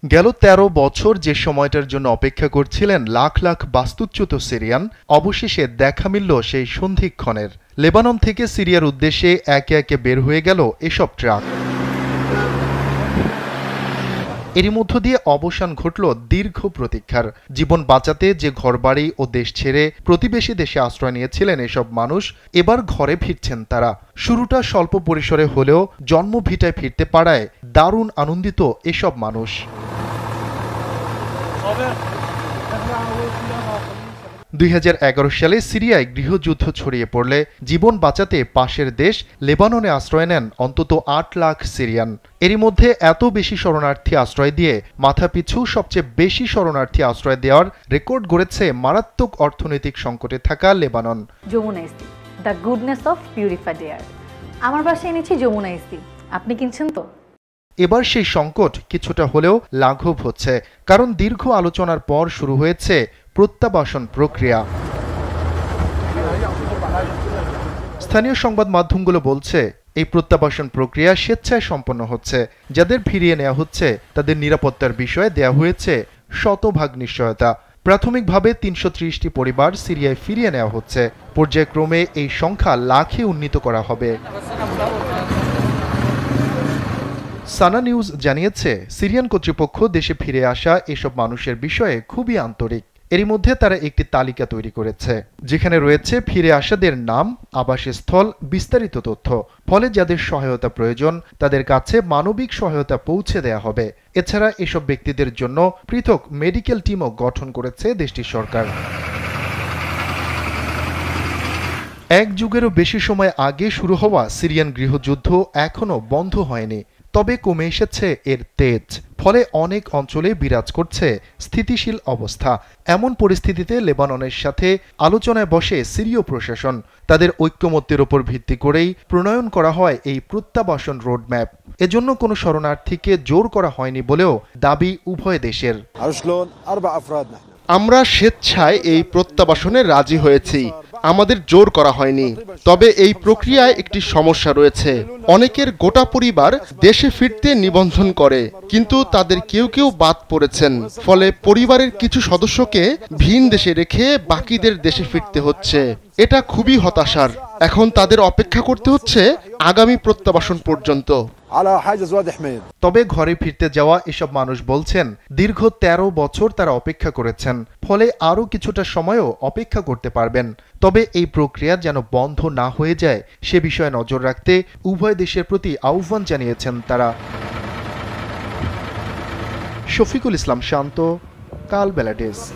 গেল ১৩ বছর যে সময়টার জন্য অপেক্ষা করছিলেন লাখ লাখ বাস্তুচ্যুত সিরিয়ান, অবশেষে দেখা মিলল সেই সন্ধিক্ষণের। লেবানন থেকে সিরিয়ার উদ্দেশ্যে একে একে বের হয়ে গেল এসব ট্রাক। এরই মধ্য দিয়ে অবসান ঘটল দীর্ঘ প্রতীক্ষার। জীবন বাঁচাতে যে ঘরবাড়ি ও দেশ ছেড়ে প্রতিবেশী দেশে আশ্রয় নিয়েছিলেন এসব মানুষ, এবার ঘরে ফিরছেন তারা। শুরুটা স্বল্প পরিসরে হলেও জন্মভিটায় ফিরতে পারায় দারুণ আনন্দিত এসব মানুষ। ২০১১ সালে সিরিয়ায় গৃহযুদ্ধ ছড়িয়ে পড়লে জীবন বাঁচাতে পাশের দেশ লেবাননে আশ্রয় নেন অন্তত ৮ লাখ সিরিয়ান। এরই মধ্যে এত বেশি শরণার্থী আশ্রয় দিয়ে মাথাপিছু সবচেয়ে বেশি শরণার্থী আশ্রয় দেওয়ার রেকর্ড গড়েছে মারাত্মক অর্থনৈতিক সংকটে থাকা লেবানন। যমুনা ইস্তি, the goodness of purified air. আমার বাসায় এনেছি যমুনা ইস্তি, আপনি কিনছেন তো? এবার সেই সংকট কিছুটা হলেও লাঘব হচ্ছে, কারণ দীর্ঘ আলোচনার পর শুরু হয়েছে প্রত্যাবাসন প্রক্রিয়া। স্থানীয় সংবাদ মাধ্যমগুলো বলছে এই প্রত্যাবাসন প্রক্রিয়া স্বেচ্ছায় সম্পন্ন হচ্ছে। যাদের ফিরিয়ে নেওয়া হচ্ছে তাদের নিরাপত্তার বিষয়ে দেয়া হয়েছে শতভাগ নিশ্চয়তা। প্রাথমিকভাবে ৩৩০টি পরিবার সিরিয়ায় ফিরিয়ে নেওয়া হচ্ছে। পর্যায়ক্রমে এই সংখ্যা লাখে উন্নীত করা হবে। সানা নিউজ জানিয়েছে, সিরিয়ান কর্তৃপক্ষ দেশে ফিরে আসা এসব মানুষের বিষয়ে খুবই আন্তরিক। এরই মধ্যে তারা একটি তালিকা তৈরি করেছে, যেখানে রয়েছে ফিরে আসাদের নাম, আবাসস্থল, বিস্তারিত তথ্য। ফলে যাদের সহায়তা প্রয়োজন তাদের কাছে মানবিক সহায়তা পৌঁছে দেয়া হবে। এছাড়া এসব ব্যক্তিদের জন্য পৃথক মেডিকেল টিমও গঠন করেছে দেশটির সরকার। এক যুগেরও বেশি সময় আগে শুরু হওয়া সিরিয়ান গৃহযুদ্ধ এখনও বন্ধ হয়নি, তবে কমে এসেছে এর তেজ। ফলে অনেক অঞ্চলে বিরাজ করছে স্থিতিশীল অবস্থা। এমন পরিস্থিতিতে লেবাননের সাথে আলোচনায় বসে সিরীয় প্রশাসন। তাদের ঐক্যমত্যের উপর ভিত্তি করেই প্রণয়ন করা হয় এই প্রত্যাবাসন রোডম্যাপ। এজন্য কোনো শরণার্থীকে জোর করা হয়নি বলেও দাবি উভয় দেশের। আমরা স্বেচ্ছায় এই প্রত্যাবাসনে রাজি হয়েছি, আমাদের জোর করা হয়নি। তবে এই প্রক্রিয়ায় একটি সমস্যা রয়েছে। অনেকের গোটা পরিবার দেশে ফিরতে নিবন্ধন করে, কিন্তু তাদের কেউ কেউ বাদ পড়েছেন। ফলে পরিবারের কিছু সদস্যকে ভিন দেশে রেখে বাকিদের দেশে ফিরতে হচ্ছে। এটা খুবই হতাশার। এখন তাদের অপেক্ষা করতে হচ্ছে আগামী প্রত্যাবাসন পর্যন্ত। তবে ঘরে ফিরতে যাওয়া এসব মানুষ বলছেন, দীর্ঘ ১৩ বছর তারা অপেক্ষা করেছেন, ফলে আরও কিছুটা সময়ও অপেক্ষা করতে পারবেন। তবে এই প্রক্রিয়া যেন বন্ধ না হয়ে যায় সে বিষয়ে নজর রাখতে উভয় দেশের প্রতি আহ্বান জানিয়েছেন তারা। শফিকুল ইসলাম শান্ত, কালবেলা ডেস্ক।